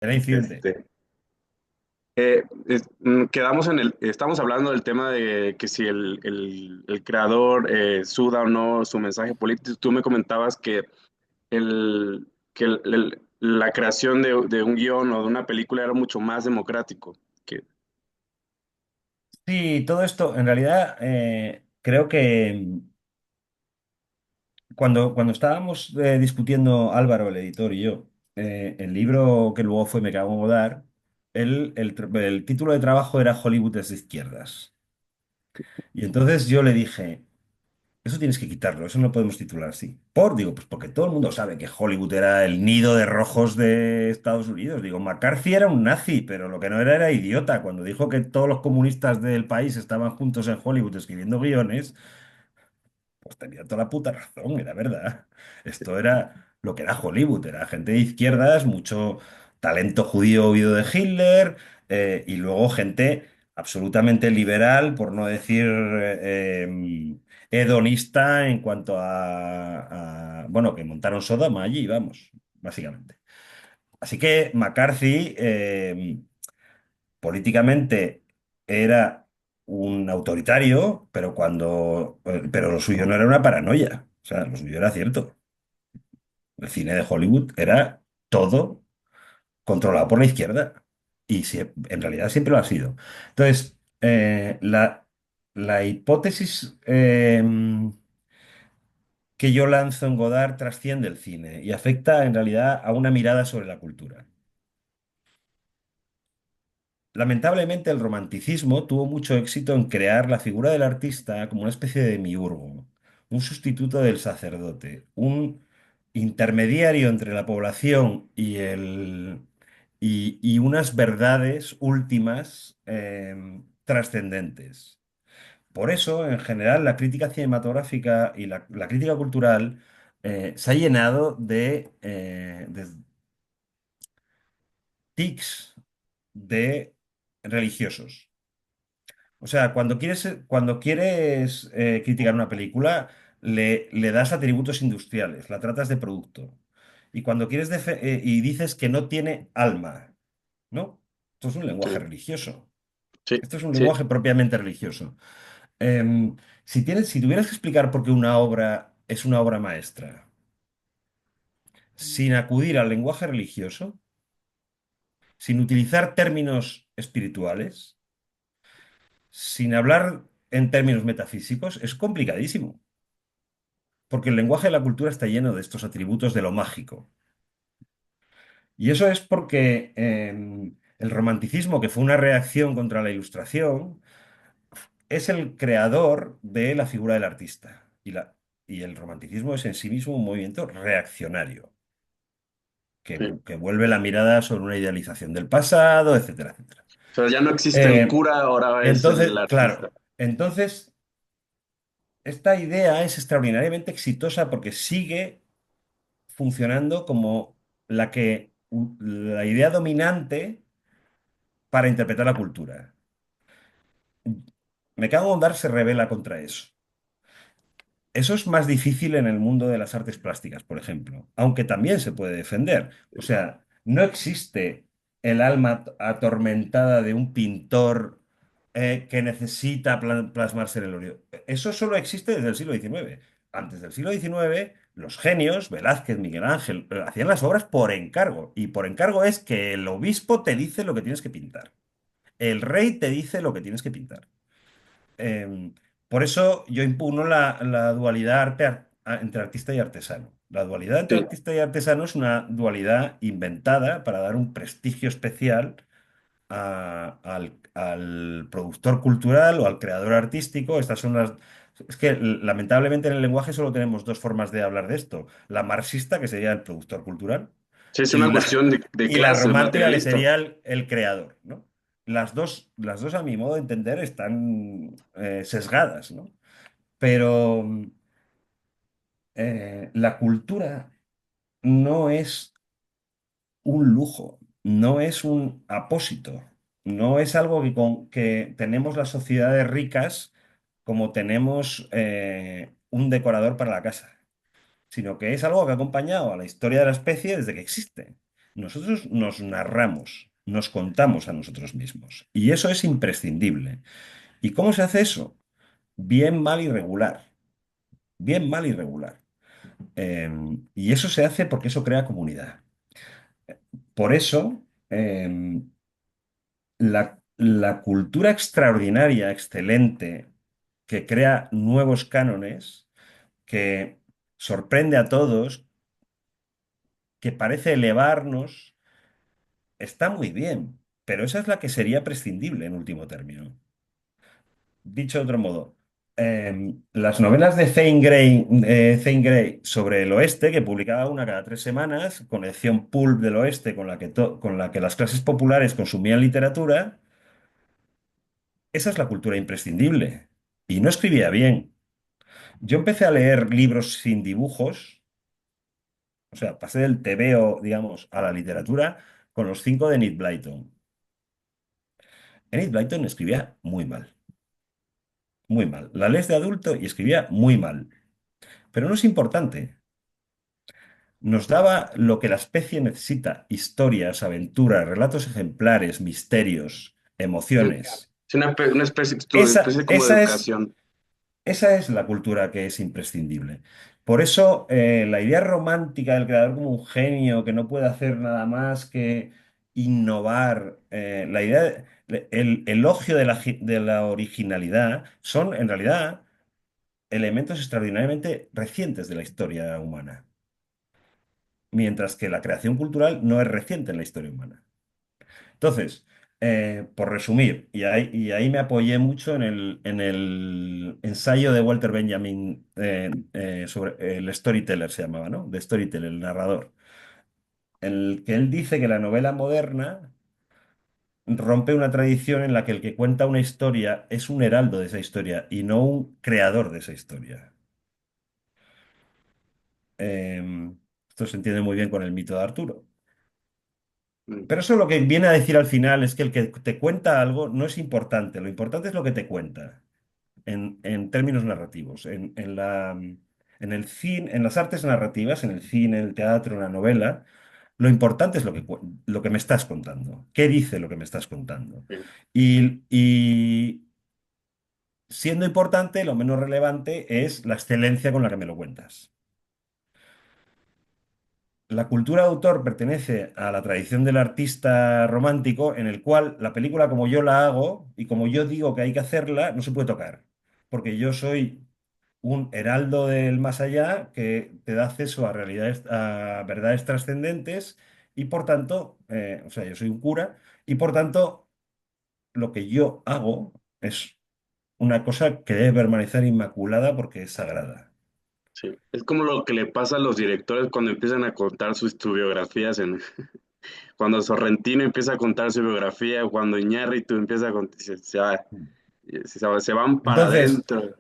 Era incidente. Este, quedamos estamos hablando del tema de que si el creador suda o no su mensaje político. Tú me comentabas que, la creación de un guión o de una película era mucho más democrático. Que, Sí, todo esto, en realidad, creo que cuando estábamos discutiendo Álvaro, el editor y yo, el libro que luego fue Me cago en Godard, el título de trabajo era Hollywood es de izquierdas. Y entonces yo le dije, eso tienes que quitarlo, eso no podemos titular así. Digo, pues porque todo el mundo sabe que Hollywood era el nido de rojos de Estados Unidos. Digo, McCarthy era un nazi, pero lo que no era idiota. Cuando dijo que todos los comunistas del país estaban juntos en Hollywood escribiendo guiones, pues tenía toda la puta razón, era verdad. Esto era lo que era Hollywood, era gente de izquierdas, mucho talento judío oído de Hitler, y luego gente absolutamente liberal, por no decir hedonista en cuanto bueno, que montaron Sodoma allí, vamos, básicamente. Así que McCarthy, políticamente era un autoritario, pero lo suyo no era una paranoia. O sea, lo suyo era cierto. El cine de Hollywood era todo controlado por la izquierda. Y en realidad siempre lo ha sido. Entonces, la hipótesis que yo lanzo en Godard trasciende el cine y afecta en realidad a una mirada sobre la cultura. Lamentablemente, el romanticismo tuvo mucho éxito en crear la figura del artista como una especie de demiurgo, un sustituto del sacerdote, un intermediario entre la población y unas verdades últimas trascendentes. Por eso, en general, la crítica cinematográfica y la crítica cultural se ha llenado de tics de religiosos. O sea, cuando quieres criticar una película, le das atributos industriales, la tratas de producto. Y cuando y dices que no tiene alma, ¿no? Esto es un lenguaje sí, religioso. sí, Esto es un sí, lenguaje propiamente religioso. Si tuvieras que explicar por qué una obra es una obra maestra, sin acudir al lenguaje religioso, sin utilizar términos espirituales, sin hablar en términos metafísicos, es complicadísimo. Porque el lenguaje de la cultura está lleno de estos atributos de lo mágico. Y eso es porque el romanticismo, que fue una reacción contra la ilustración, es el creador de la figura del artista. Y el romanticismo es en sí mismo un movimiento reaccionario, sí. que vuelve la mirada sobre una idealización del pasado, etcétera, etcétera. O sea, ya no existe el Eh, cura, ahora es el entonces, artista. claro, entonces esta idea es extraordinariamente exitosa porque sigue funcionando como la idea dominante para interpretar la cultura. Me cago en dar se revela contra eso. Eso es más difícil en el mundo de las artes plásticas, por ejemplo, aunque también se puede defender. O sea, no existe el alma atormentada de un pintor que necesita plasmarse en el óleo. Eso solo existe desde el siglo XIX. Antes del siglo XIX, los genios, Velázquez, Miguel Ángel, hacían las obras por encargo. Y por encargo es que el obispo te dice lo que tienes que pintar. El rey te dice lo que tienes que pintar. Em, por eso yo impugno la dualidad entre artista y artesano. La dualidad entre Sí, artista y artesano es una dualidad inventada para dar un prestigio especial al productor cultural o al creador artístico. Estas son las... Es que lamentablemente en el lenguaje solo tenemos dos formas de hablar de esto. La marxista, que sería el productor cultural, sí, es y una la, cuestión de y la clase, romántica, que materialista. sería el creador, ¿no? Las dos, a mi modo de entender, están sesgadas, ¿no? Pero la cultura no es un lujo, no es un apósito, no es algo que tenemos las sociedades ricas como tenemos un decorador para la casa, sino que es algo que ha acompañado a la historia de la especie desde que existe. Nosotros nos narramos, nos contamos a nosotros mismos. Y eso es imprescindible. ¿Y cómo se hace eso? Bien, mal y regular. Bien, mal y regular. Y eso se hace porque eso crea comunidad. Por eso, la cultura extraordinaria, excelente, que crea nuevos cánones, que sorprende a todos, que parece elevarnos, está muy bien, pero esa es la que sería prescindible en último término. Dicho de otro modo, las novelas de Zane Grey sobre el oeste, que publicaba una cada 3 semanas, colección pulp del oeste con la que las clases populares consumían literatura, esa es la cultura imprescindible. Y no escribía bien. Yo empecé a leer libros sin dibujos, o sea, pasé del tebeo, digamos, a la literatura con los 5 de Enid Blyton. Enid Blyton escribía muy mal, muy mal. La lees de adulto y escribía muy mal. Pero no es importante. Nos daba lo que la especie necesita: historias, aventuras, relatos ejemplares, misterios, Sí, emociones. es una especie, Esa, especie como de esa es educación. Esa es la cultura que es imprescindible. Por eso, la idea romántica del creador como un genio que no puede hacer nada más que innovar, el elogio de la originalidad, son en realidad elementos extraordinariamente recientes de la historia humana, mientras que la creación cultural no es reciente en la historia humana. Entonces, por resumir, y ahí me apoyé mucho en el ensayo de Walter Benjamin sobre el storyteller, se llamaba, ¿no? De storyteller, el narrador, en el que él dice que la novela moderna rompe una tradición en la que el que cuenta una historia es un heraldo de esa historia y no un creador de esa historia. Esto se entiende muy bien con el mito de Arturo. Mm, Pero eso lo que viene a decir al final es que el que te cuenta algo no es importante, lo importante es lo que te cuenta. En términos narrativos, en el cine, en las artes narrativas, en el cine, el teatro, en la novela, lo importante es lo que me estás contando. ¿Qué dice lo que me estás contando? sí, Y siendo importante, lo menos relevante es la excelencia con la que me lo cuentas. La cultura de autor pertenece a la tradición del artista romántico, en el cual la película, como yo la hago y como yo digo que hay que hacerla, no se puede tocar, porque yo soy un heraldo del más allá que te da acceso a realidades, a verdades trascendentes y por tanto, o sea, yo soy un cura y por tanto lo que yo hago es una cosa que debe permanecer inmaculada porque es sagrada. sí. Es como lo que le pasa a los directores cuando empiezan a contar sus biografías cuando Sorrentino empieza a contar su biografía, cuando Iñárritu empieza a contar, se van para Entonces, adentro.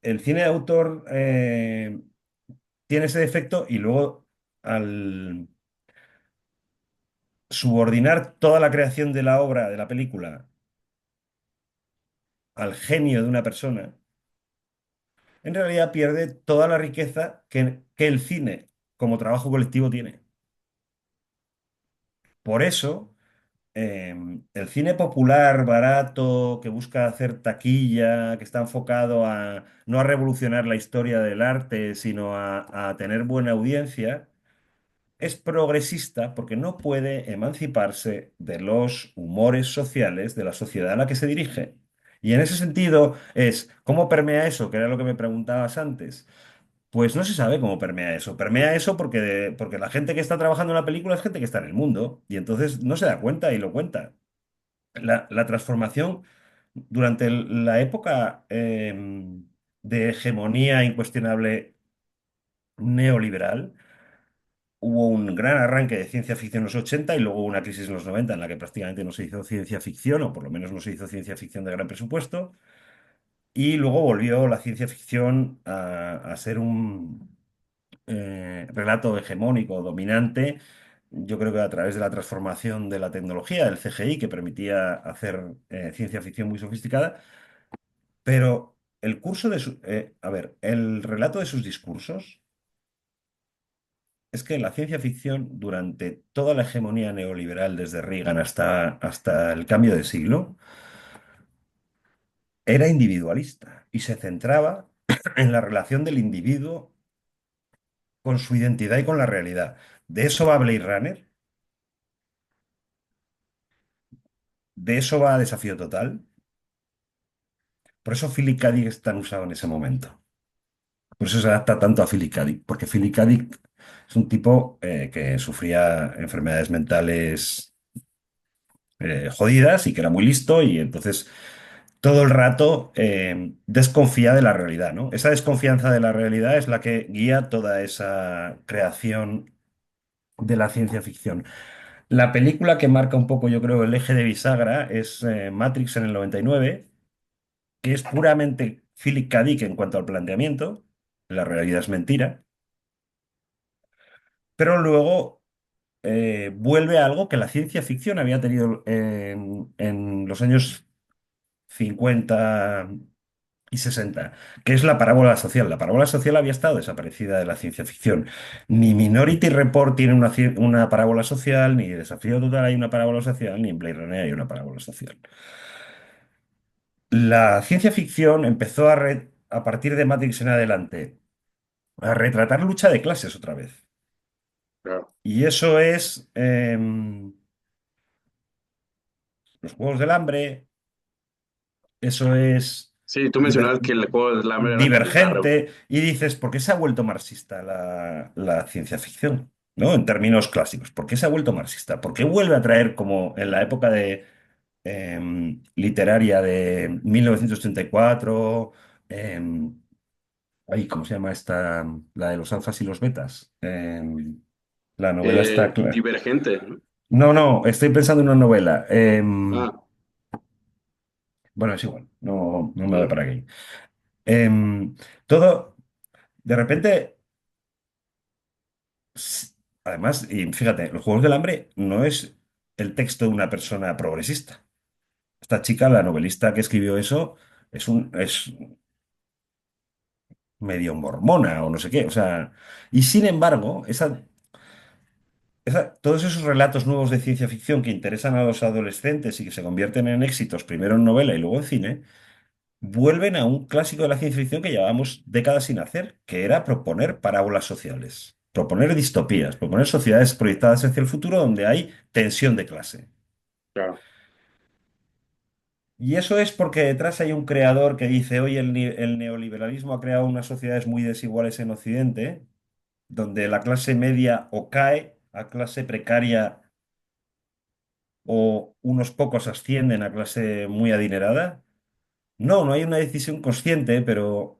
el cine de autor tiene ese defecto y luego al subordinar toda la creación de la obra, de la película, al genio de una persona, en realidad pierde toda la riqueza que el cine como trabajo colectivo tiene. Por eso, el cine popular, barato, que busca hacer taquilla, que está enfocado a no a revolucionar la historia del arte, sino a tener buena audiencia, es progresista porque no puede emanciparse de los humores sociales de la sociedad a la que se dirige. Y en ese sentido es, ¿cómo permea eso? Que era lo que me preguntabas antes. Pues no se sabe cómo permea eso. Permea eso porque la gente que está trabajando en la película es gente que está en el mundo y entonces no se da cuenta y lo cuenta. La transformación durante la época de hegemonía incuestionable neoliberal, hubo un gran arranque de ciencia ficción en los 80 y luego una crisis en los 90 en la que prácticamente no se hizo ciencia ficción, o por lo menos no se hizo ciencia ficción de gran presupuesto. Y luego volvió la ciencia ficción a ser un relato hegemónico, dominante, yo creo que a través de la transformación de la tecnología, del CGI, que permitía hacer ciencia ficción muy sofisticada, pero el curso a ver, el relato de sus discursos es que la ciencia ficción, durante toda la hegemonía neoliberal, desde Reagan hasta el cambio de siglo, era individualista y se centraba en la relación del individuo con su identidad y con la realidad. De eso va Blade Runner, de eso va Desafío Total. Por eso Philip K. Dick es tan usado en ese momento. Por eso se adapta tanto a Philip K. Dick, porque Philip K. Dick es un tipo que sufría enfermedades mentales jodidas y que era muy listo y entonces todo el rato desconfía de la realidad, ¿no? Esa desconfianza de la realidad es la que guía toda esa creación de la ciencia ficción. La película que marca un poco, yo creo, el eje de bisagra es Matrix en el 99, que es puramente Philip K. Dick en cuanto al planteamiento, la realidad es mentira, pero luego vuelve a algo que la ciencia ficción había tenido en los años 50 y 60, que es la parábola social. La parábola social había estado desaparecida de la ciencia ficción. Ni Minority Report tiene una parábola social, ni Desafío Total hay una parábola social, ni en Blade Runner hay una parábola social. La ciencia ficción empezó a partir de Matrix en adelante, a retratar lucha de clases otra vez. Claro. Y eso es los Juegos del Hambre, eso es Sí, tú Diver- mencionabas que el juego del hambre era como Divergente, y dices, ¿por qué se ha vuelto marxista la ciencia ficción? ¿No? En términos clásicos, ¿por qué se ha vuelto marxista? ¿Por qué vuelve a traer, como en la época de literaria de 1934, ay, ¿cómo se llama esta? La de los alfas y los betas. La novela está clara. divergente, ¿no? No, no, estoy pensando en una novela. Ah, Bueno, es igual, no, no me voy sí. para aquí. Em, todo, de repente, s- además, y fíjate, los Juegos del Hambre no es el texto de una persona progresista. Esta chica, la novelista que escribió eso, es medio mormona o no sé qué. O sea, y sin embargo, todos esos relatos nuevos de ciencia ficción que interesan a los adolescentes y que se convierten en éxitos, primero en novela y luego en cine, vuelven a un clásico de la ciencia ficción que llevábamos décadas sin hacer, que era proponer parábolas sociales, proponer distopías, proponer sociedades proyectadas hacia el futuro donde hay tensión de clase. Claro. Y eso es porque detrás hay un creador que dice, hoy el neoliberalismo ha creado unas sociedades muy desiguales en Occidente, donde la clase media o cae a clase precaria o unos pocos ascienden a clase muy adinerada. No, no hay una decisión consciente, pero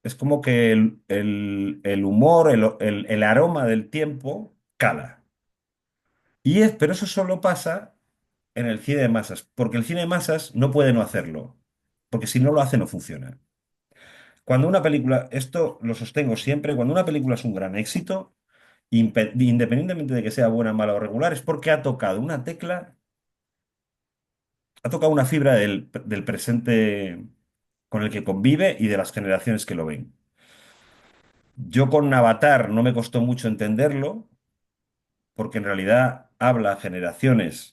es como que el humor, el aroma del tiempo cala. Pero eso solo pasa en el cine de masas, porque el cine de masas no puede no hacerlo, porque si no lo hace no funciona. Cuando una película, esto lo sostengo siempre, cuando una película es un gran éxito, independientemente de que sea buena, mala o regular, es porque ha tocado una tecla, ha tocado una fibra del presente con el que convive y de las generaciones que lo ven. Yo con Avatar no me costó mucho entenderlo, porque en realidad habla a generaciones.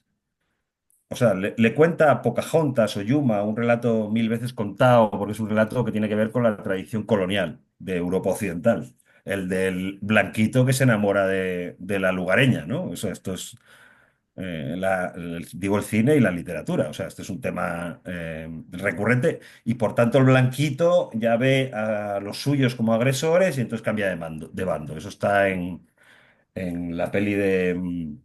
O sea, le cuenta a Pocahontas o Yuma un relato mil veces contado, porque es un relato que tiene que ver con la tradición colonial de Europa Occidental. El del blanquito que se enamora de la lugareña, ¿no? Esto es, digo, el cine y la literatura. O sea, este es un tema recurrente y por tanto el blanquito ya ve a los suyos como agresores y entonces cambia de bando. Eso está en la peli de...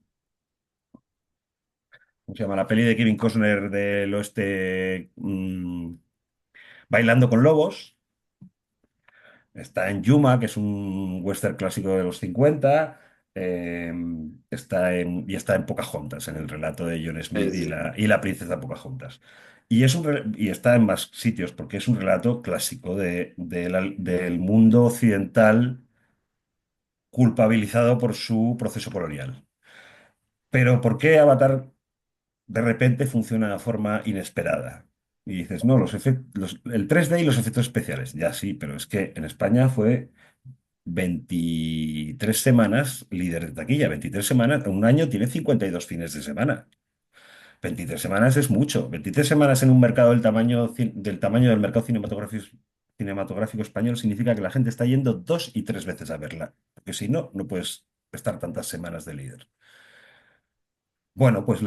¿Cómo se llama? La peli de Kevin Costner del oeste, Bailando con Lobos. Está en Yuma, que es un western clásico de los 50. Y está en Pocahontas, en el relato de John Smith y Sí. la princesa Pocahontas. Y está en más sitios, porque es un relato clásico del mundo occidental culpabilizado por su proceso colonial. Pero ¿por qué Avatar de repente funciona de forma inesperada? Y dices, no, el 3D y los efectos especiales. Ya sí, pero es que en España fue. 23 semanas líder de taquilla. 23 semanas, en un año tiene 52 fines de semana. 23 semanas es mucho. 23 semanas en un mercado del tamaño del mercado cinematográfico español significa que la gente está yendo 2 y 3 veces a verla. Porque si no, no puedes estar tantas semanas de líder. Bueno, pues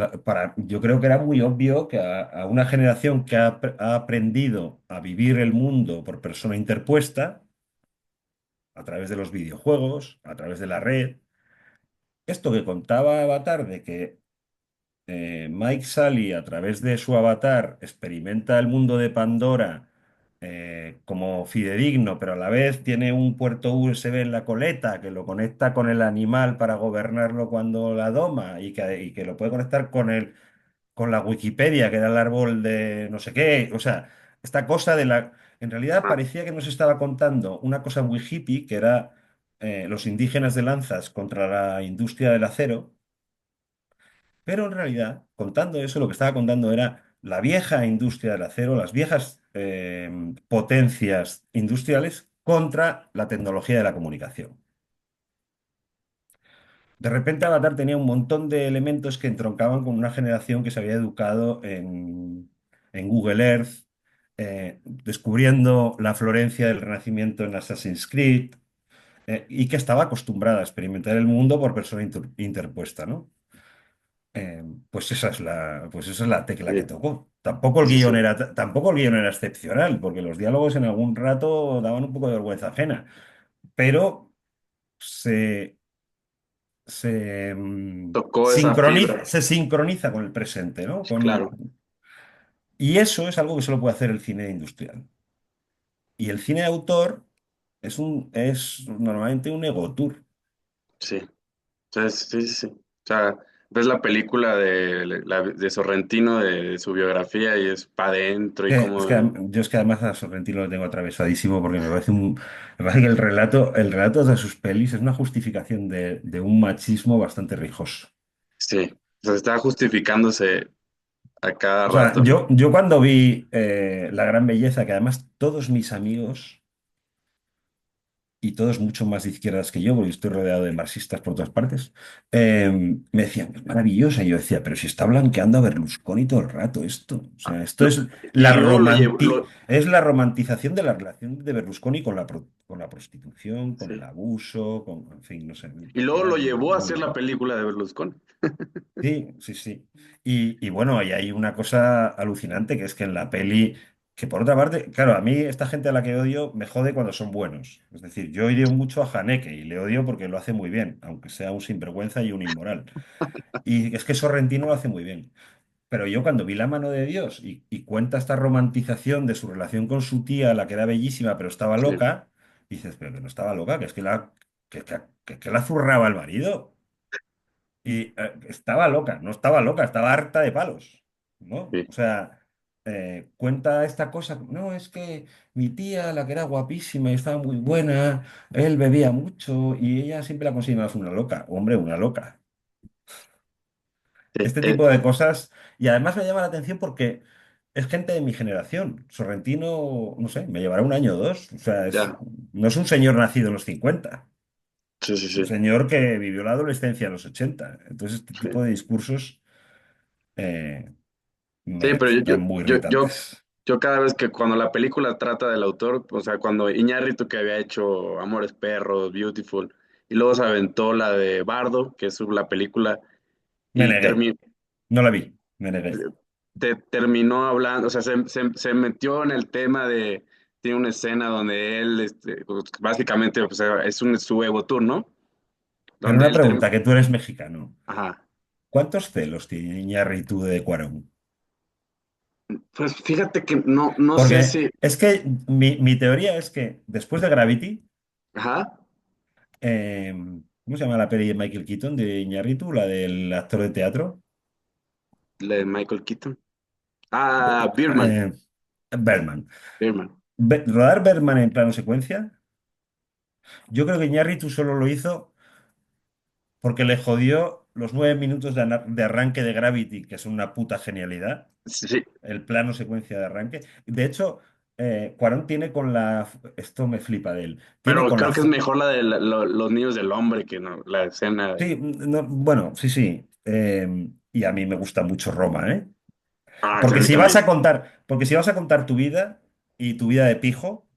yo creo que era muy obvio que a una generación que ha aprendido a vivir el mundo por persona interpuesta, a través de los videojuegos, a través de la red, esto que contaba Avatar de que Mike Sully, a través de su avatar, experimenta el mundo de Pandora como fidedigno, pero a la vez tiene un puerto USB en la coleta que lo conecta con el animal para gobernarlo cuando la doma y que lo puede conectar con la Wikipedia, que era el árbol de no sé qué. O sea, esta cosa de la... En realidad Ah, parecía que nos estaba contando una cosa muy hippie, que era los indígenas de Lanzas contra la industria del acero, pero en realidad, contando eso, lo que estaba contando era la vieja industria del acero, las viejas potencias industriales contra la tecnología de la comunicación. De repente Avatar tenía un montón de elementos que entroncaban con una generación que se había educado en Google Earth, descubriendo la Florencia del Renacimiento en Assassin's Creed, y que estaba acostumbrada a experimentar el mundo por persona interpuesta, ¿no? Pues esa es la tecla que sí, tocó. Tampoco el guión era excepcional, porque los diálogos en algún rato daban un poco de vergüenza ajena, pero se, tocó esa fibra, se sincroniza con el presente, ¿no? sí, claro, Y eso es algo que solo puede hacer el cine industrial. Y el cine de autor es normalmente un ego tour. sí. O sea, sí, sí, sí. O sea, ves la película de Sorrentino, de su biografía, y es para adentro y como... Yo es que además a Sorrentino lo tengo atravesadísimo porque me parece que el relato de sus pelis es una justificación de un machismo bastante rijoso. Sí, o sea, está justificándose a cada O sea, rato. yo cuando vi La Gran Belleza, que además todos mis amigos y todos mucho más de izquierdas que yo, porque estoy rodeado de marxistas por todas partes, me decían, es maravillosa. Y yo decía, pero si está blanqueando a Berlusconi todo el rato esto. O sea, esto No, y luego es la romantización de la relación de Berlusconi con la prostitución, con el sí, abuso, en fin, no sé, me y luego parecía lo llevó a hacer muy... la película de Berlusconi. Sí, sí, sí. Y bueno, y hay una cosa alucinante que es que en la peli, que por otra parte, claro, a mí esta gente a la que odio me jode cuando son buenos. Es decir, yo odio mucho a Haneke y le odio porque lo hace muy bien, aunque sea un sinvergüenza y un inmoral. Y es que Sorrentino lo hace muy bien. Pero yo cuando vi La mano de Dios y cuenta esta romantización de su relación con su tía, la que era bellísima pero estaba Sí, loca, dices, pero que no estaba loca, que es que la zurraba el marido. Y estaba loca, no estaba loca, estaba harta de palos, ¿no? sí, O sea, cuenta esta cosa, no, es que mi tía, la que era guapísima y estaba muy buena, él bebía mucho y ella siempre la consideraba una loca. Hombre, una loca. sí, Este tipo de cosas, y además me llama la atención porque es gente de mi generación. Sorrentino, no sé, me llevará un año o dos. O sea, ya, no es un señor nacido en los 50. sí, sí, Es un sí, señor que vivió la adolescencia en los 80. Entonces, este sí. tipo de discursos eh, Sí, me pero resultan muy irritantes. yo cada vez que cuando la película trata del autor, o sea, cuando Iñárritu que había hecho Amores Perros, Beautiful, y luego se aventó la de Bardo, que es la película, Me y negué, no la vi, me negué. terminó hablando, o sea, se metió en el tema de, tiene una escena donde él, pues, básicamente, o sea, su ego tour, ¿no? Pero Donde una él termina, pregunta, que tú eres mexicano. ajá, ¿Cuántos celos tiene Iñárritu de Cuarón? pues fíjate que no sé Porque si, es que mi teoría es que después de Gravity, ajá, eh, ¿cómo se llama la peli de Michael Keaton de Iñárritu, la del actor de teatro? la de Michael Keaton, Birdman, Eh, Bergman. Birdman, Rodar Bergman en plano secuencia, yo creo que Iñárritu solo lo hizo porque le jodió los 9 minutos de arranque de Gravity, que es una puta genialidad. sí, El plano secuencia de arranque. De hecho, Cuarón tiene con la... Esto me flipa de él. Tiene Pero con la... creo que es mejor la de los niños del hombre que no, la escena. Sí, bueno, sí, sí. Y a mí me gusta mucho Roma, ¿eh? Ah, sí, a mí también. Porque si vas a contar tu vida y tu vida de pijo,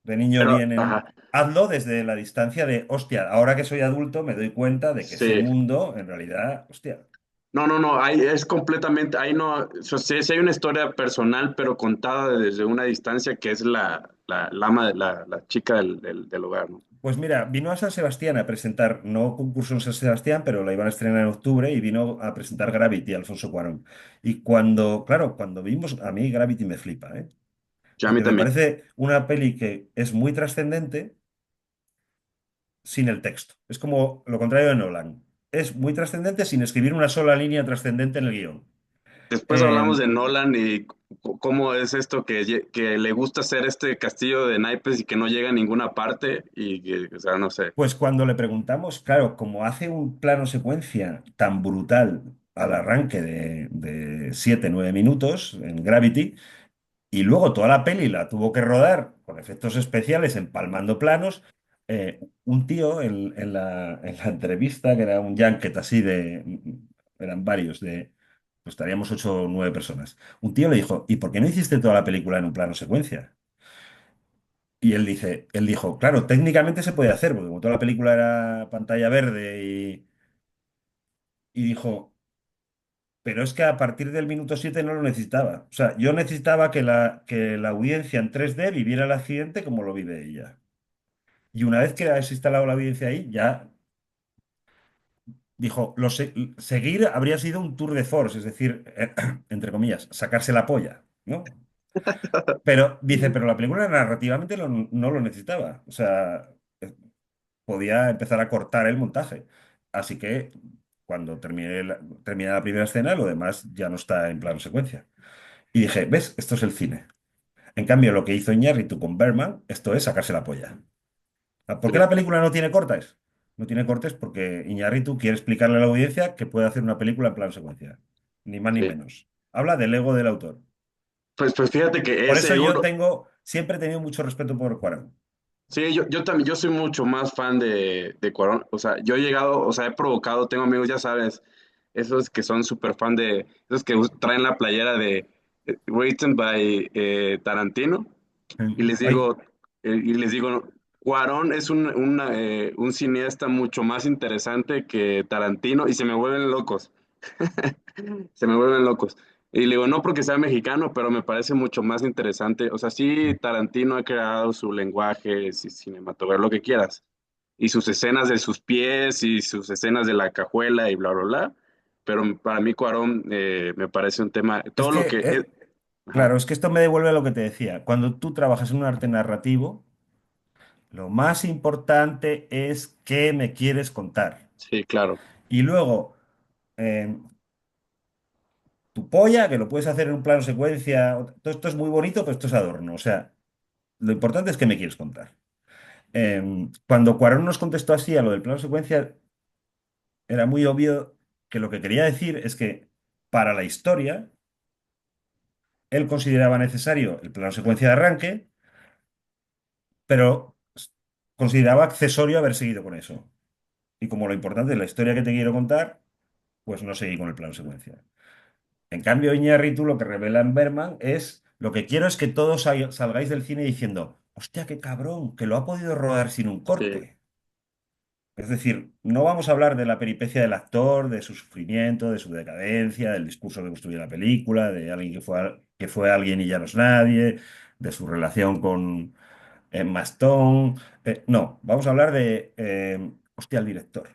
de niño Pero, bien ajá, hazlo desde la distancia de, hostia, ahora que soy adulto me doy cuenta de que ese sí. mundo, en realidad, hostia. No, no, no, ahí es completamente, ahí no, o sea, sí, sí hay una historia personal, pero contada desde una distancia que es la ama, la chica del hogar, ¿no? Pues mira, vino a San Sebastián a presentar, no concurso en San Sebastián, pero la iban a estrenar en octubre y vino a presentar Gravity, Alfonso Cuarón. Y cuando, claro, cuando vimos, a mí Gravity me flipa, ¿eh? Sí, a mí Porque me también. parece una peli que es muy trascendente sin el texto. Es como lo contrario de Nolan. Es muy trascendente sin escribir una sola línea trascendente en el guión. Después hablamos Eh, de Nolan y cómo es esto que le gusta hacer este castillo de naipes y que no llega a ninguna parte y que, o sea, no sé. pues cuando le preguntamos, claro, como hace un plano secuencia tan brutal al arranque de 7, 9 minutos en Gravity, y luego toda la peli la tuvo que rodar con efectos especiales, empalmando planos. Un tío en la entrevista, que era un junket así eran varios, pues estaríamos 8 o 9 personas. Un tío le dijo, ¿y por qué no hiciste toda la película en un plano secuencia? Y él dijo, claro, técnicamente se puede hacer, porque como toda la película era pantalla verde y dijo, pero es que a partir del minuto 7 no lo necesitaba. O sea, yo necesitaba que la audiencia en 3D viviera el accidente como lo vive ella. Y una vez que has instalado la audiencia ahí, ya dijo, seguir habría sido un tour de force, es decir, entre comillas, sacarse la polla, ¿no? Pero dice, pero la película narrativamente no lo necesitaba. O sea, podía empezar a cortar el montaje. Así que cuando terminé la primera escena, lo demás ya no está en plano secuencia. Y dije, ¿ves? Esto es el cine. En cambio, lo que hizo Iñárritu con Berman, esto es sacarse la polla. ¿Por qué Sí, la película no tiene cortes? No tiene cortes porque Iñárritu quiere explicarle a la audiencia que puede hacer una película en plano secuencia. Ni más ni sí. menos. Habla del ego del autor. Pues fíjate que Por ese eso ego, siempre he tenido mucho respeto por Cuarón. sí, yo también, yo soy mucho más fan de Cuarón. O sea, yo he llegado, o sea, he provocado, tengo amigos, ya sabes, esos que son súper fan de, esos que traen la playera de Written by Tarantino, y les Ay, digo, Cuarón es un cineasta mucho más interesante que Tarantino, y se me vuelven locos. Se me vuelven locos. Y le digo, no porque sea mexicano, pero me parece mucho más interesante. O sea, sí, Tarantino ha creado su lenguaje, cinematográfico, lo que quieras. Y sus escenas de sus pies y sus escenas de la cajuela y bla, bla, bla. Pero para mí Cuarón me parece un tema, es todo lo que, que es, ajá, claro, es que esto me devuelve a lo que te decía. Cuando tú trabajas en un arte narrativo, lo más importante es qué me quieres contar. sí, claro, Y luego, eh, tu polla, que lo puedes hacer en un plano secuencia, todo esto es muy bonito, pero esto es adorno. O sea, lo importante es qué me quieres contar. Cuando Cuarón nos contestó así a lo del plano secuencia, era muy obvio que lo que quería decir es que para la historia, él consideraba necesario el plano secuencia de arranque, pero consideraba accesorio haber seguido con eso. Y como lo importante es la historia que te quiero contar, pues no seguí con el plano secuencia. En cambio, Iñárritu lo que revela en Berman es, lo que quiero es que todos salgáis del cine diciendo, hostia, qué cabrón, que lo ha podido rodar sin un sí. corte. Es decir, no vamos a hablar de la peripecia del actor, de su sufrimiento, de su decadencia, del discurso que construye la película, de alguien que fue alguien y ya no es nadie, de su relación con Emma Stone. No, vamos a hablar de, hostia, el director.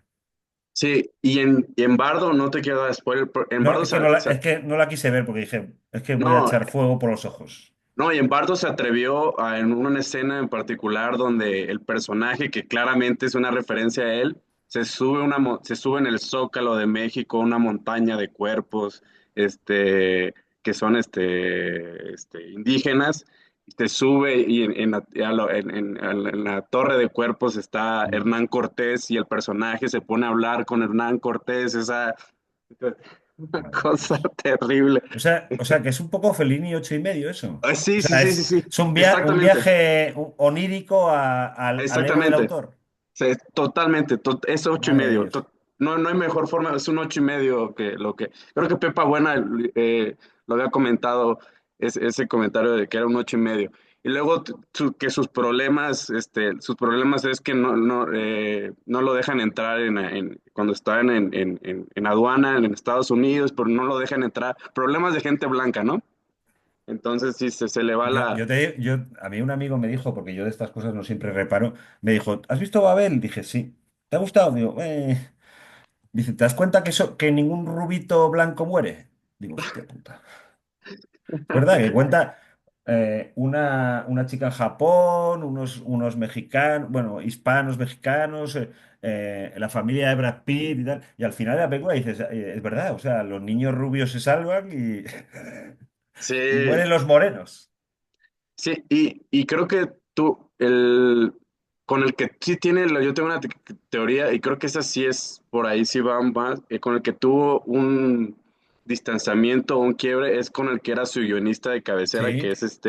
Sí, y en Bardo, no te quiero dar spoiler, en No, Bardo, es que no la quise ver porque dije, es que voy a no, echar fuego por los ojos. no, y en Bardo se atrevió en una escena en particular donde el personaje, que claramente es una referencia a él, se sube en el Zócalo de México, una montaña de cuerpos, que son indígenas, y se sube y en la torre de cuerpos está Mm. Hernán Cortés y el personaje se pone a hablar con Hernán Cortés, esa. una cosa Maravilloso. terrible. O sea, que es un poco Fellini 8,5 eso. O Sí, sí, sea, sí, sí, es, sí, es un exactamente, viaje onírico al ego del exactamente. autor. Sí, totalmente, es ocho y Madre de medio. Dios. No, no hay mejor forma, es un 8,5 que lo que. Creo que Pepa Buena lo había comentado, ese comentario de que era un 8,5. Y luego que sus problemas es que no lo dejan entrar cuando están en aduana en Estados Unidos, pero no lo dejan entrar. Problemas de gente blanca, ¿no? Entonces sí, se le va A mí un amigo me dijo, porque yo de estas cosas no siempre reparo, me dijo, ¿has visto Babel? Dije, sí. ¿Te ha gustado? Digo, Dice, ¿te das cuenta que ningún rubito blanco muere? Digo, hostia puta. Es verdad que cuenta una chica en Japón, unos mexicanos, bueno, hispanos mexicanos, la familia de Brad Pitt y tal. Y al final de la película dices, es verdad, o sea, los niños rubios se salvan y, Sí, y mueren los morenos. sí, y creo que con el que sí tiene, yo tengo una teoría, y creo que esa sí es, por ahí sí va más, con el que tuvo un distanciamiento o un quiebre, es con el que era su guionista de cabecera, que Sí, es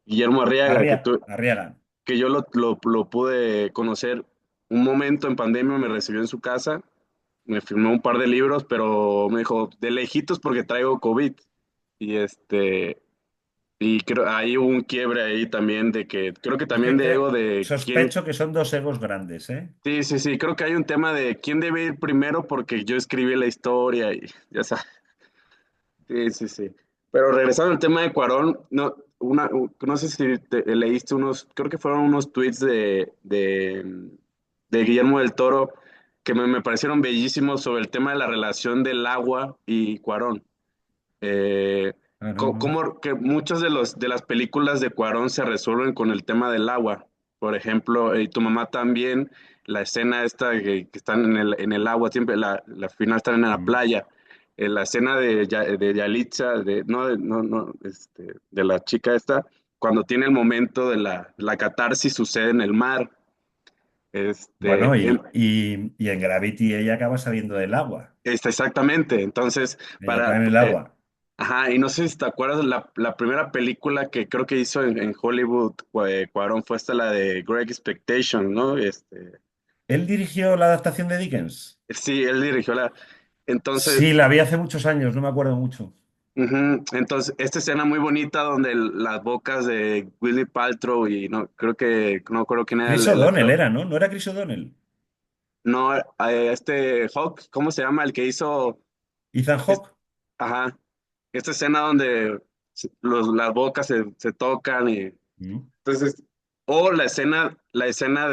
Guillermo Arriaga, Arriaga. que yo lo pude conocer un momento en pandemia, me recibió en su casa, me firmó un par de libros, pero me dijo, de lejitos porque traigo COVID. Y y creo ahí hubo un quiebre ahí también de que, creo que Yo también de ego de quién, sospecho que son dos egos grandes, ¿eh? sí, sí, sí, creo que hay un tema de quién debe ir primero porque yo escribí la historia y ya sabes, sí, sí, sí. Pero regresando al tema de Cuarón, no sé si leíste creo que fueron unos tweets de Guillermo del Toro que me parecieron bellísimos sobre el tema de la relación del agua y Cuarón. Eh, Ah, no, no. Cómo que muchas de las películas de Cuarón se resuelven con el tema del agua. Por ejemplo, y tu mamá también, la escena esta que están en el agua, siempre la final están en la Mm. playa. La escena de Yalitza, de la chica esta, cuando tiene el momento de la catarsis sucede en el mar. Bueno, Este, y en Gravity ella acaba saliendo del agua. exactamente. Entonces, Ella cae en el agua. ajá, y no sé si te acuerdas, la primera película que creo que hizo en Hollywood, Cuarón, fue esta la de Great Expectation, ¿no? ¿Él dirigió la adaptación de Dickens? Sí, él dirigió entonces, Sí, la vi hace muchos años, no me acuerdo mucho. ujú, entonces, esta escena muy bonita donde las bocas de Willy Paltrow y no, no creo quién era Chris el O'Donnell actor. era, ¿no? ¿No era Chris O'Donnell? No, Hawk, ¿cómo se llama? El que hizo, Ethan es- Hawke. ajá, esta escena donde las bocas se tocan y Mm. entonces, o la escena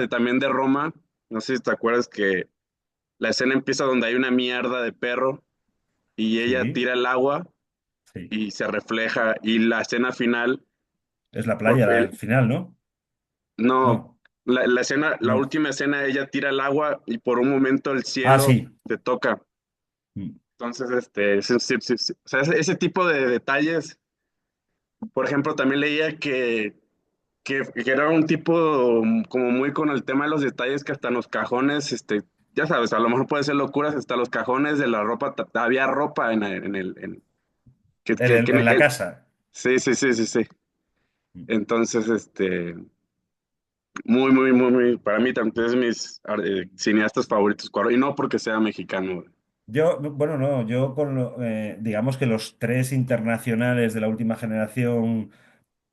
también de Roma, no sé si te acuerdas que la escena empieza donde hay una mierda de perro y ella Sí, tira el agua sí. y se refleja, y la escena final, Es la por- playa el- al final, ¿no? no, No, la no. última escena, ella tira el agua y por un momento el Ah, cielo sí. se toca. Mm. Entonces, sí, sí, sí, sí. O sea, ese tipo de detalles, por ejemplo, también leía que era un tipo como muy con el tema de los detalles que hasta en los cajones, ya sabes, a lo mejor puede ser locuras, hasta los cajones de la ropa, había ropa En la casa. sí, sí, sí, sí, sí. Mm. Entonces, muy, muy, muy, muy, para mí también es de mis cineastas favoritos, Cuarón, y no porque sea mexicano, güey. Bueno, no, digamos que los tres internacionales de la última generación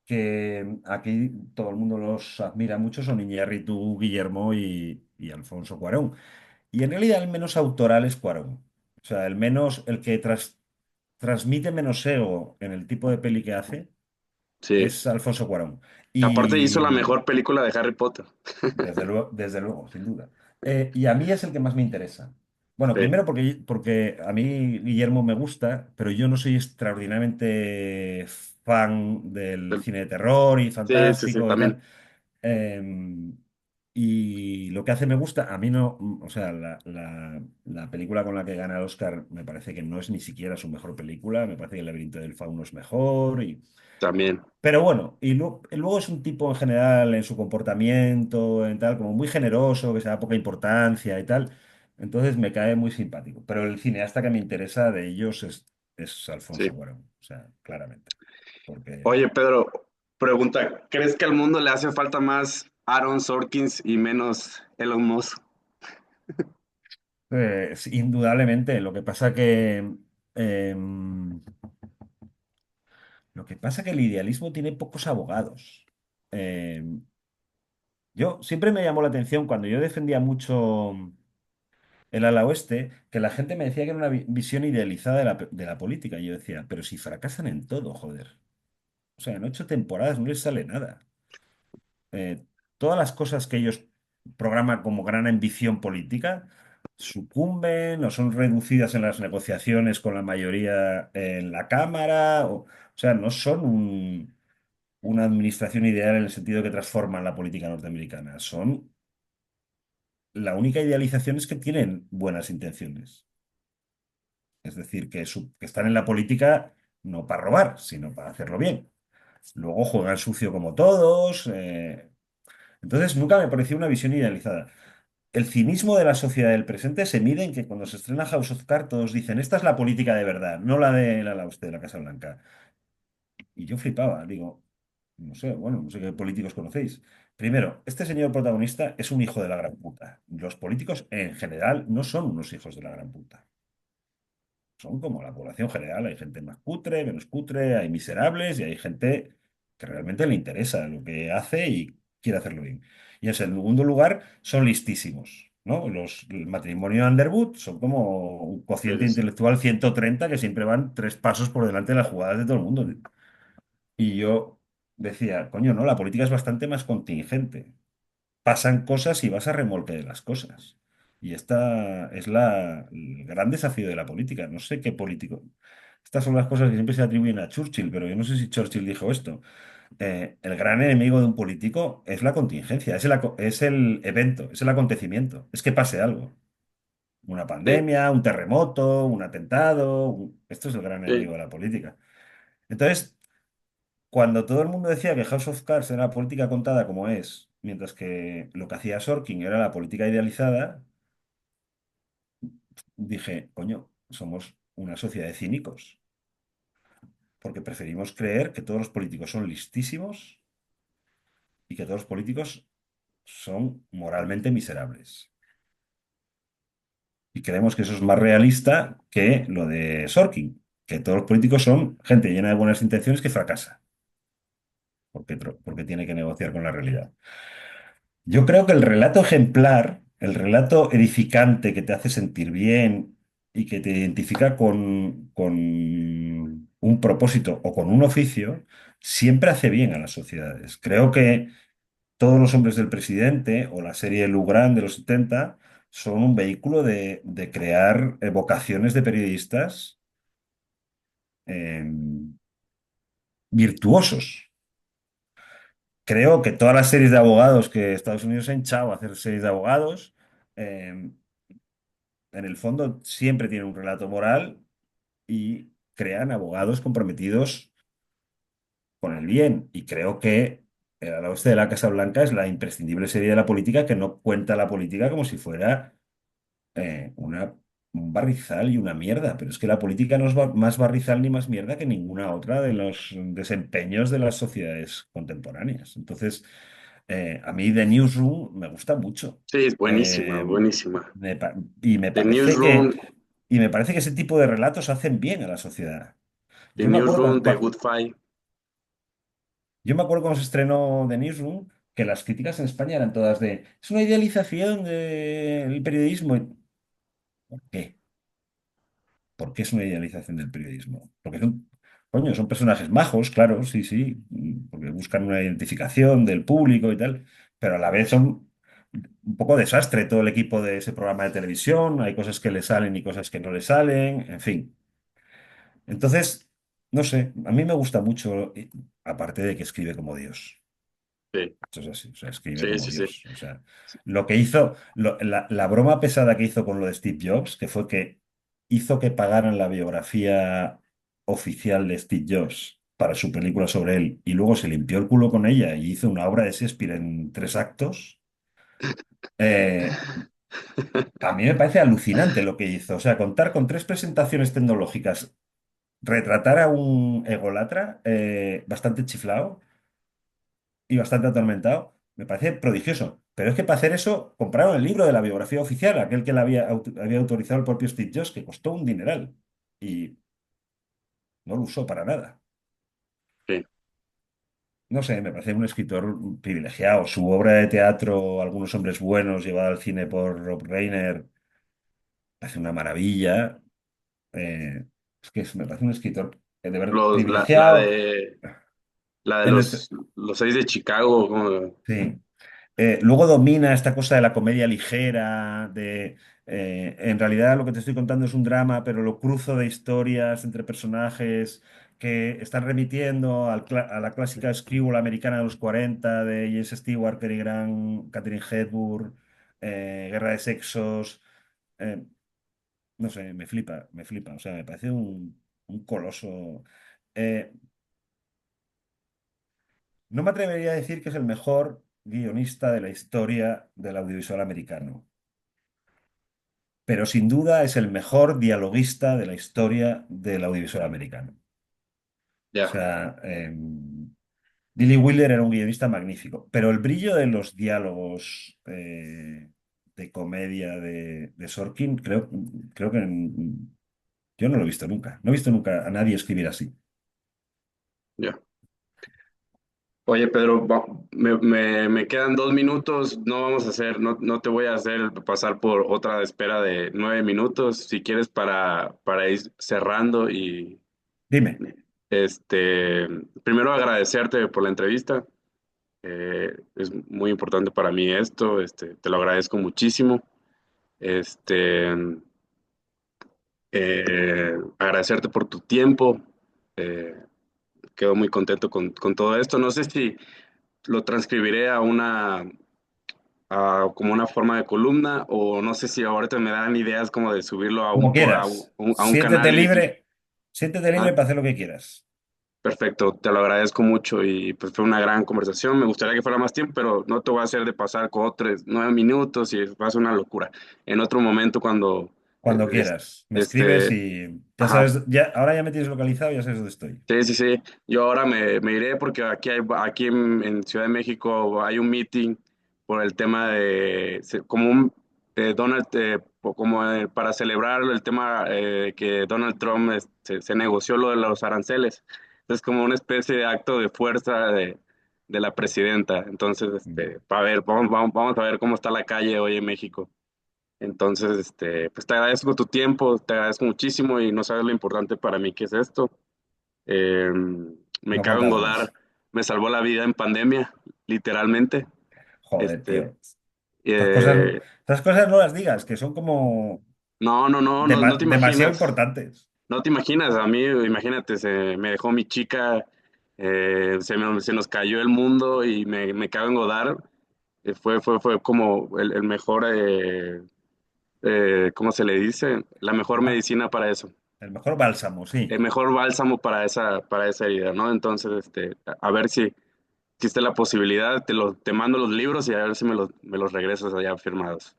que aquí todo el mundo los admira mucho son Iñárritu, Guillermo y Alfonso Cuarón. Y en realidad el menos autoral es Cuarón. O sea, el que transmite menos ego en el tipo de peli que hace Sí. es Alfonso Cuarón. Aparte hizo la Y mejor película de Harry Potter. desde luego, sin duda. Y a mí es el que más me interesa. Bueno, Sí, primero porque a mí Guillermo me gusta, pero yo no soy extraordinariamente fan del cine de terror y sí, sí, sí, fantástico y tal. también, Em, y lo que hace me gusta, a mí no, o sea, la película con la que gana el Oscar me parece que no es ni siquiera su mejor película, me parece que El laberinto del fauno es mejor, también. pero bueno, y luego es un tipo en general en su comportamiento, en tal, como muy generoso, que se da poca importancia y tal. Entonces me cae muy simpático. Pero el cineasta que me interesa de ellos es Sí. Alfonso Cuarón, o sea, claramente. Porque Oye, Pedro, pregunta, ¿crees que al mundo le hace falta más Aaron Sorkins y menos Elon Musk? indudablemente, em, lo que pasa que el idealismo tiene pocos abogados. Em, yo siempre me llamó la atención cuando yo defendía mucho el ala oeste, que la gente me decía que era una visión idealizada de la política. Y yo decía, pero si fracasan en todo, joder. O sea, en 8 temporadas no les sale nada. Todas las cosas que ellos programan como gran ambición política sucumben o son reducidas en las negociaciones con la mayoría en la Cámara. O sea, no son una administración ideal en el sentido que transforman la política norteamericana. La única idealización es que tienen buenas intenciones. Es decir, que están en la política no para robar, sino para hacerlo bien. Luego juegan sucio como todos. Entonces nunca me pareció una visión idealizada. El cinismo de la sociedad del presente se mide en que cuando se estrena House of Cards todos dicen, esta es la política de verdad, no la de la usted de la Casa Blanca. Y yo flipaba, digo, no sé, bueno, no sé qué políticos conocéis. Primero, este señor protagonista es un hijo de la gran puta. Los políticos en general no son unos hijos de la gran puta. Son como la población general. Hay gente más cutre, menos cutre, hay miserables y hay gente que realmente le interesa lo que hace y quiere hacerlo bien. Y en segundo lugar, son listísimos, ¿no? El matrimonio Underwood son como un Sí, cociente sí, sí. intelectual 130 que siempre van 3 pasos por delante de las jugadas de todo el mundo. Y yo decía, coño, no, la política es bastante más contingente. Pasan cosas y vas a remolque de las cosas. Y esta es el gran desafío de la política. No sé qué político. Estas son las cosas que siempre se atribuyen a Churchill, pero yo no sé si Churchill dijo esto. El gran enemigo de un político es la contingencia, es el evento, es el acontecimiento, es que pase algo. Una Sí, pandemia, un terremoto, un atentado. Esto es el gran enemigo sí. de la política. Entonces, cuando todo el mundo decía que House of Cards era la política contada como es, mientras que lo que hacía Sorkin era la política idealizada, dije, coño, somos una sociedad de cínicos, porque preferimos creer que todos los políticos son listísimos y que todos los políticos son moralmente miserables. Y creemos que eso es más realista que lo de Sorkin, que todos los políticos son gente llena de buenas intenciones que fracasa, porque tiene que negociar con la realidad. Yo creo que el relato ejemplar, el relato edificante que te hace sentir bien y que te identifica con un propósito o con un oficio, siempre hace bien a las sociedades. Creo que Todos los hombres del presidente o la serie Lugran de los 70 son un vehículo de crear vocaciones de periodistas eh, virtuosos. Creo que todas las series de abogados que Estados Unidos ha hinchado a hacer series de abogados, eh, en el fondo siempre tienen un relato moral y crean abogados comprometidos con el bien. Y creo que El ala oeste de la Casa Blanca es la imprescindible serie de la política que no cuenta la política como si fuera un barrizal y una mierda. Pero es que la política no es más barrizal ni más mierda que ninguna otra de los desempeños de las sociedades contemporáneas. Entonces, a mí The Newsroom me gusta mucho. Sí, es buenísima, Eh, buenísima. me pa- y me The parece Newsroom, que ese tipo de relatos hacen bien a la sociedad. The Yo me acuerdo Newsroom, The Good Fight. yo me acuerdo cuando se estrenó The Newsroom, que las críticas en España eran todas es una idealización del periodismo. ¿Por qué? ¿Por qué es una idealización del periodismo? Porque coño, son personajes majos, claro, sí, sí, porque buscan una identificación del público y tal, pero a la vez son un poco desastre todo el equipo de ese programa de televisión, hay cosas que le salen y cosas que no le salen, en fin. Entonces, no sé, a mí me gusta mucho, aparte de que escribe como Dios. Sí, Eso es así, o sea, escribe sí, como sí, sí. Dios. O sea, lo que hizo, la broma pesada que hizo con lo de Steve Jobs, que fue que hizo que pagaran la biografía oficial de Steve Jobs para su película sobre él, y luego se limpió el culo con ella y hizo una obra de Shakespeare en 3 actos. eh, A mí me parece alucinante lo que hizo. O sea, contar con tres presentaciones tecnológicas, retratar a un ególatra bastante chiflado y bastante atormentado, me parece prodigioso. Pero es que para hacer eso compraron el libro de la biografía oficial, aquel que había autorizado el propio Steve Jobs, que costó un dineral y no lo usó para nada. Sí, No sé, me parece un escritor privilegiado. Su obra de teatro, Algunos hombres buenos, llevada al cine por Rob Reiner, hace una maravilla. Me parece un escritor de verdad privilegiado. la de En el, los seis de Chicago, como, sí. Luego domina esta cosa de la comedia ligera, en realidad lo que te estoy contando es un drama, pero lo cruzo de historias entre personajes que están remitiendo a la clásica screwball americana de los 40 de James Stewart, Cary Grant, Katharine Hepburn, Guerra de Sexos. eh, no sé, me flipa. O sea, me parece un coloso. Eh, no me atrevería a decir que es el mejor guionista de la historia del audiovisual americano, pero sin duda es el mejor dialoguista de la historia del audiovisual americano. O ya, sea, Billy Wilder era un guionista magnífico, pero el brillo de los diálogos de comedia de Sorkin, creo que yo no lo he visto nunca. No he visto nunca a nadie escribir así. ya. Oye, Pedro, me quedan 2 minutos, no vamos a hacer, no te voy a hacer pasar por otra espera de 9 minutos, si quieres para ir cerrando y Dime, este, primero agradecerte por la entrevista, es muy importante para mí esto, te lo agradezco muchísimo, este, agradecerte por tu tiempo, eh, quedo muy contento con todo esto, no sé si lo transcribiré como una forma de columna, o no sé si ahorita me dan ideas como de subirlo a como a quieras. a un canal de YouTube. Siéntete libre Ah, para hacer lo que quieras. perfecto, te lo agradezco mucho y pues fue una gran conversación. Me gustaría que fuera más tiempo, pero no te voy a hacer de pasar con otros 9 minutos y va a ser una locura. En otro momento cuando, Cuando es- quieras. Me escribes este, y ya ajá, sabes, ahora ya me tienes localizado, ya sabes dónde estoy. sí, sí, sí. Yo ahora me iré porque aquí en Ciudad de México hay un meeting por el tema como un Donald, como para celebrar el tema que Donald Trump se negoció lo de los aranceles. Es como una especie de acto de fuerza de la presidenta. Entonces, Mm. para ver, vamos a ver cómo está la calle hoy en México. Entonces, pues te agradezco tu tiempo, te agradezco muchísimo y no sabes lo importante para mí que es esto. Eh, Me No cago en contaba Godard, más. me salvó la vida en pandemia, literalmente. Joder, Este, tío. eh, Estas cosas no las digas, que son como no te demasiado imaginas, importantes. no te imaginas, a mí, imagínate, me dejó mi chica, se nos cayó el mundo y me cago en Godard. Fue como el mejor, ¿cómo se le dice? La mejor Ah, medicina para eso. el mejor bálsamo, sí. El mejor bálsamo para esa herida, ¿no? Entonces, a ver si existe la posibilidad, te mando los libros y a ver si me los regresas allá firmados.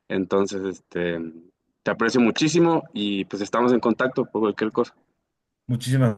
Entonces, te aprecio muchísimo y pues estamos en contacto por cualquier cosa. Muchísimas